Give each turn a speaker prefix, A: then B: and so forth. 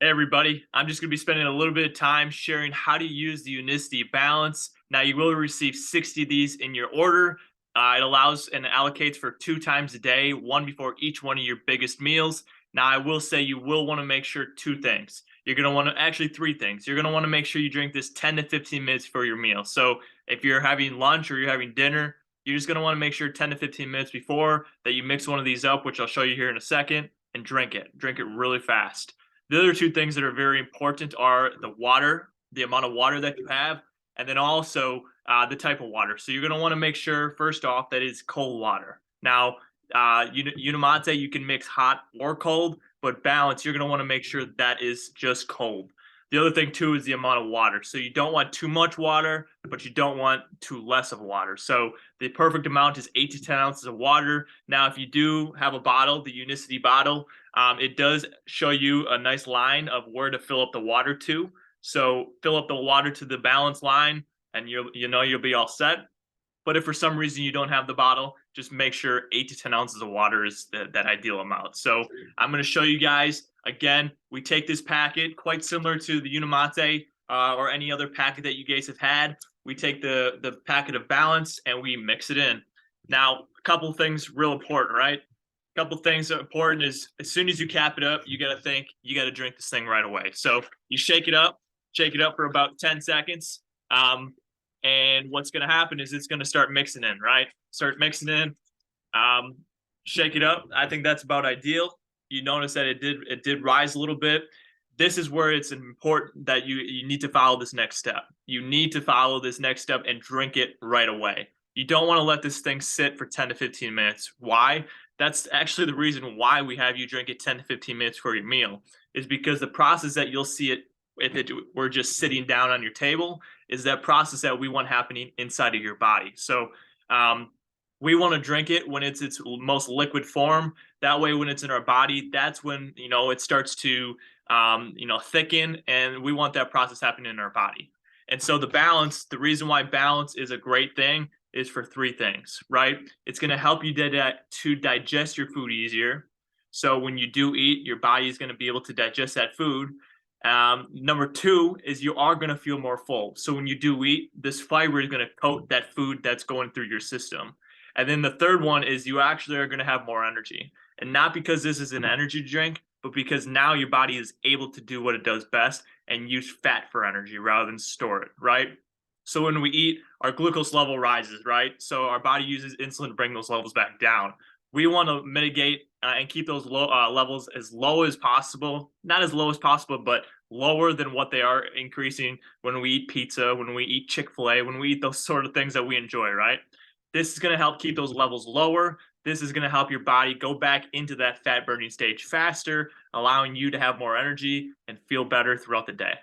A: Hey everybody, I'm just going to be spending a little bit of time sharing how to use the Unicity Balance. Now you will receive 60 of these in your order. It allows and allocates for 2 times a day, one before each one of your biggest meals. Now I will say you will want to make sure two things. You're going to want to actually three things. You're going to want to make sure you drink this 10 to 15 minutes for your meal. So if you're having lunch or you're having dinner, you're just going to want to make sure 10 to 15 minutes before that you mix one of these up, which I'll show you here in a second, and drink it. Drink it really fast. The other two things that are very important are the water, the amount of water that you have, and then also the type of water. So you're going to want to make sure, first off, that it's cold water. Now, Unimate, you can mix hot or cold, but Balance, you're going to want to make sure that is just cold. The other thing, too, is the amount of water. So you don't want too much water, but you don't want too less of water. So the perfect amount is 8 to 10 ounces of water. Now, if you do have a bottle, the Unicity bottle, it does show you a nice line of where to fill up the water to. So fill up the water to the Balance line, and you'll be all set. But if for some reason you don't have the bottle, just make sure 8 to 10 ounces of water is that ideal amount. So I'm going to show you guys. Again, we take this packet, quite similar to the Unimate or any other packet that you guys have had. We take the packet of Balance and we mix it in. Now, a couple of things real important, right? A couple of things that are important is as soon as you cap it up, you got to think you got to drink this thing right away. So you shake it up for about 10 seconds. And what's going to happen is it's going to start mixing in, right? Start mixing in, shake it up. I think that's about ideal. You notice that it did rise a little bit. This is where it's important that you need to follow this next step. You need to follow this next step and drink it right away. You don't want to let this thing sit for 10 to 15 minutes. Why? That's actually the reason why we have you drink it 10 to 15 minutes for your meal, is because the process that you'll see it if it were just sitting down on your table is that process that we want happening inside of your body. So we want to drink it when it's its most liquid form. That way, when it's in our body, that's when it starts to thicken, and we want that process happening in our body. And so the reason why Balance is a great thing is for three things, right? It's going to help you to digest your food easier. So when you do eat, your body is going to be able to digest that food. Number two is you are going to feel more full. So when you do eat, this fiber is going to coat that food that's going through your system. And then the third one is you actually are going to have more energy. And not because this is an energy drink, but because now your body is able to do what it does best and use fat for energy rather than store it, right? So when we eat, our glucose level rises, right? So our body uses insulin to bring those levels back down. We want to mitigate and keep those levels as low as possible. Not as low as possible, but lower than what they are increasing when we eat pizza, when we eat Chick-fil-A, when we eat those sort of things that we enjoy, right? This is going to help keep those levels lower. This is going to help your body go back into that fat burning stage faster, allowing you to have more energy and feel better throughout the day.